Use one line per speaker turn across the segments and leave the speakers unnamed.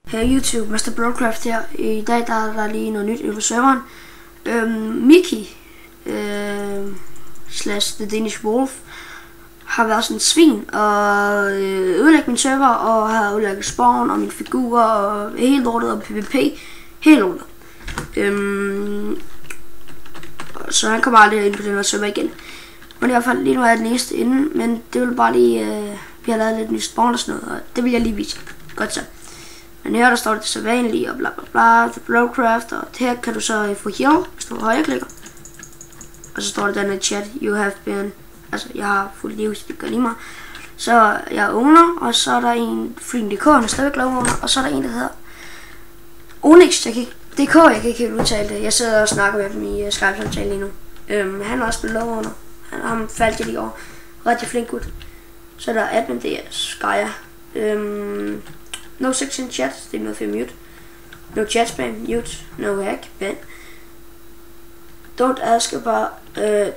Hey YouTube, Mr. Broadcraft her. I dag der er der lige noget nyt på serveren. Mickey slash The Danish Wolf har været sådan en svin og ødelagt min server og har ødelagt spawn og mine figurer og helt lortet og PvP helt lortet. Så han kommer aldrig ind på den her server igen. Men i hvert fald lige nu er den eneste inde, men det vil bare lige vi har lavet lidt ny spawn og sådan noget, og det vil jeg lige vise. Godt så. Men her der står det så vanligt og bla bla bla, The Broadcraft, og her kan du så få heal, hvis du højreklikker. Og så står der den chat, you have been, altså jeg har fuld liv, det gør lige mig. Så jeg er owner, og så er der en Freedom.dk, han er stadigvæk owner, og så er der en der hedder Onyx, jeg kan ikke helt udtale det. Jeg sidder og snakker med dem i Skype-samtale lige nu. Han er også blevet owner, han faldt lige over, rigtig flink ud. Så der er admin, det er Skya. No sex in chat, det er noget for mute. No chat spam, mute. No hack, ban. Don't ask about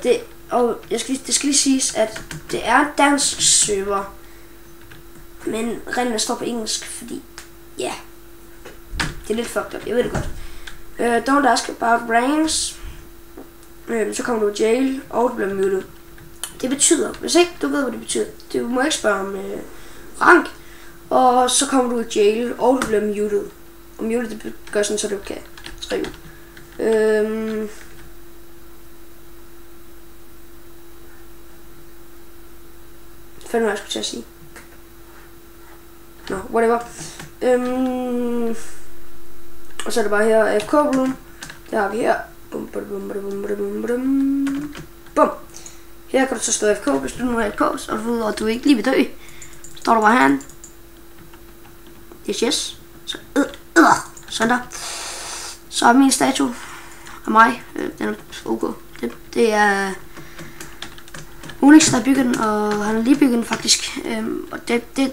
det. Og det skal lige siges, at det er en dansk server, men reglerne står på engelsk, fordi ja, det er lidt fucked up, jeg ved det godt. Don't ask about ranks. Så kommer du i jail, og du bliver muted. Det betyder, hvis ikke du ved hvad det betyder, du må ikke spørge om rank. Og så kommer du i jail, og du bliver muted. Og muted det gør sådan, så du kan skrive. Fanden hvad jeg skulle til at sige. Nå, whatever. Og så er det bare her AFK-volumen. Det har vi her. Bum. Her kan du så stå AFK, hvis du nu er AFK, og du ved, at du ikke lige vil dø. Står du bare herinde. Yes. Så, sådan der. Så er min statue af mig. Den er ok. Det er Onyx, der har bygget den, og han har lige bygget den faktisk. Og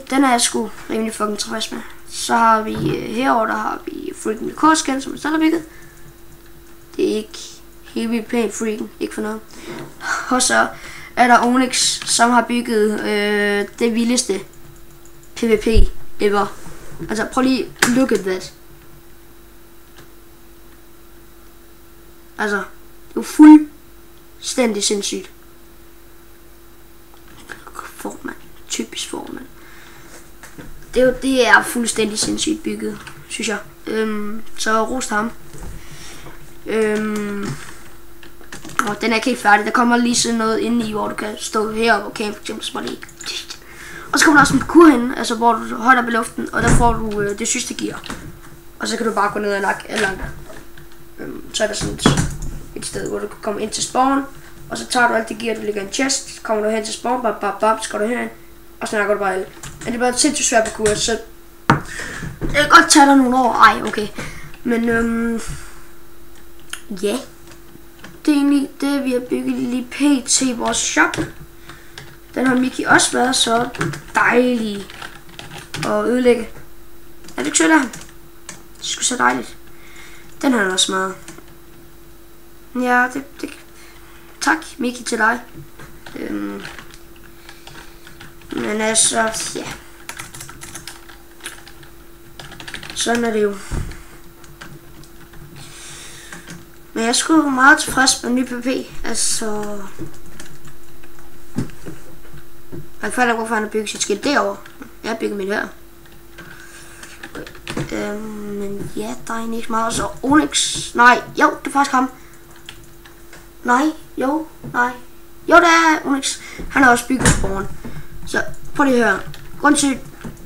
den er jeg sgu rimelig fucking tilfreds med. Så har vi herover der har vi Freedom.dk skin, som er selv har bygget. Det er ikke helt vildt pænt Freedom, ikke for noget. Og så er der Onyx, som har bygget det vildeste PvP ever. Altså prøv lige look at that. Altså det er jo fuldstændig sindssygt. Formand, typisk formand. Det er fuldstændig sindssygt bygget, synes jeg. Så rost ham. Og den er ikke helt færdig. Der kommer lige sådan noget inde i, hvor du kan stå heroppe og camp for eksempel, så bare lige. Og så kommer der også en parkour hen, altså hvor du holder op i luften, og der får du det sidste gear. Og så kan du bare gå ned og nakke alle andre. Så er der sådan et sted, hvor du kan komme ind til spawn, og så tager du alt det gear, der ligger i en chest, kommer du hen til spawn, så går du herind, og så nakker du bare alle. Men det er bare et sindssygt svært parkour, så det kan godt tage dig nogle år. Ej, okay. Men ja. Det er egentlig det, vi har bygget lige pt. Vores shop. Den har Mickey også været så dejlig at ødelægge. Er det ikke sødt af ham? Det skulle så dejligt. Den har han også smadret. Ja, det. Tak Mickey til dig. Men altså, ja. Sådan er det jo. Men jeg er sgu meget tilfreds med ny PvP. Altså jeg fandt ikke, hvorfor han har bygget sit skilt derovre. Jeg har bygget mit her. Men ja, der er egentlig ikke meget. Så Onyx. Nej, jo, det er faktisk ham. Nej. Jo, det er Onyx. Han har også bygget spawn. Så prøv lige at høre. Grunden til, at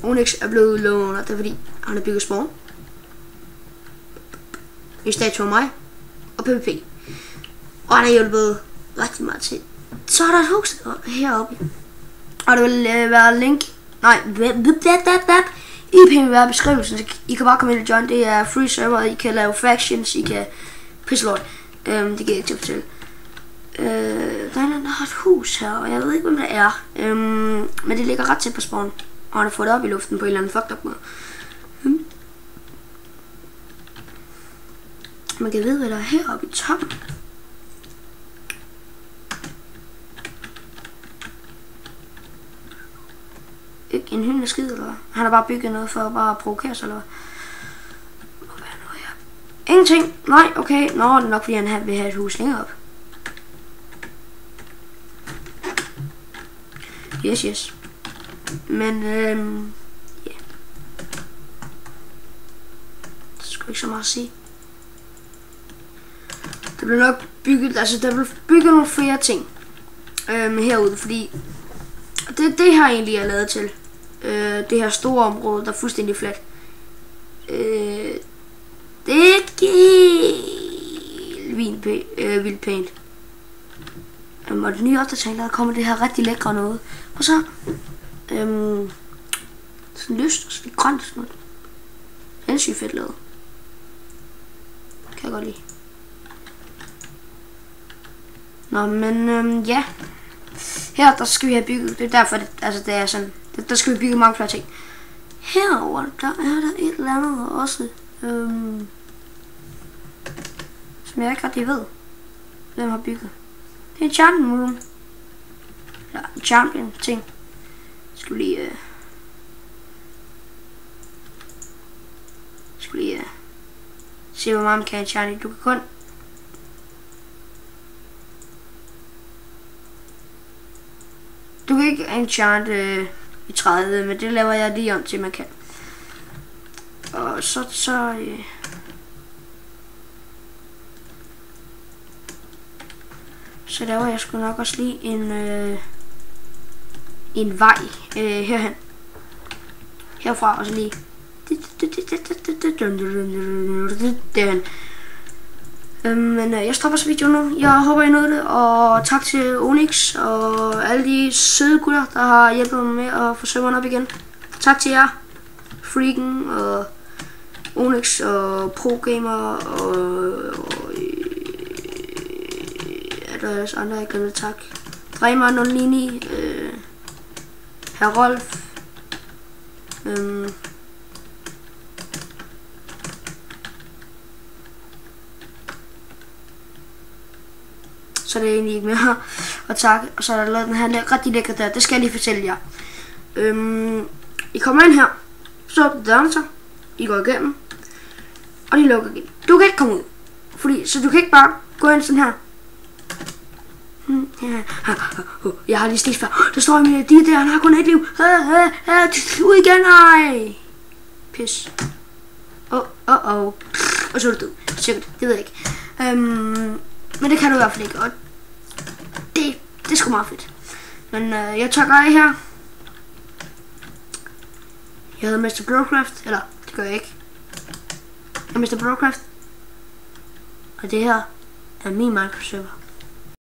Onyx er blevet low, det er fordi, han har bygget spawn. I statue af mig. Og PvP. Og han har hjulpet rigtig meget til. Så er der et hus heroppe. Og det vil være link. Nej, IP'en vil være beskrivelsen. Så I kan bare komme ind og join. Det er free server. I kan lave factions. I kan pisse lort. Det giver jeg ikke til at fortælle. Der har et hus her, og jeg ved ikke hvem det er. Men det ligger ret tæt på spawn. Og han har fået det op i luften på en eller anden fucked up måde. Man kan vide hvad der er heroppe i toppen. Ikke en hyldende skid eller hvad? Han har bare bygget noget for at bare provokere sig eller hvad? Ingenting. Nej, okay. Nå, det er nok fordi han vil have et hus længere op. Yes. Men, ja. Det skulle ikke så meget at sige. Der bliver nok bygget, altså der bliver bygget nogle flere ting herude, fordi det her egentlig er lavet til. Det her store område, der er fuldstændig fladt. Det er ikke vildt pænt. Og det nye opdatering, der kommer det her rigtig lækre noget. Og så sådan lyst og sådan lidt grønt og sådan noget. Det er sygt fedt lavet. Kan jeg godt lide. Nå, men ja. Her der skal vi have bygget. Det er derfor det er sådan. Der skal vi bygge mange flere ting. Herover der er der et eller andet også. Som jeg ikke rigtig ved hvem har bygget. Det er en champion room. Ja, en champion ting. Skal vi lige se hvor meget man kan enchante. Du kan kun ikke enchante i 30, men det laver jeg lige om til man kan. Og så laver jeg sgu nok også lige en vej herhen. Herfra og så lige derhen. Men jeg stopper så videoen nu. Jeg håber I nåede det, og tak til Onyx og alle de søde gutter, der har hjulpet mig med at få serveren op igen. Tak til jer, Freaken og Onyx og ProGamer og er der også andre jeg kan tak. Drema 099, Herr Rolf, så det er egentlig ikke mere at takke. Og så er der lavet den her rigtig lækker der. Det skal jeg lige fortælle jer. I kommer ind her. Så åbner døren så. I går igennem. Og de lukker igen. Du kan ikke komme ud. Så du kan ikke bare gå ind sådan her. Jeg har lige stigt før. Der står Emilie de der. Han har kun et liv. Ud igen. Nej. Pis. Og så er du død. Sikkert. Det ved jeg ikke. Men det kan du i hvert fald ikke. Og det er sgu meget fedt. Men jeg takker af her. Jeg hedder Mr. Brocraft. Eller det gør jeg ikke. Jeg er Mr. Brocraft. Og det her er min Minecraft server.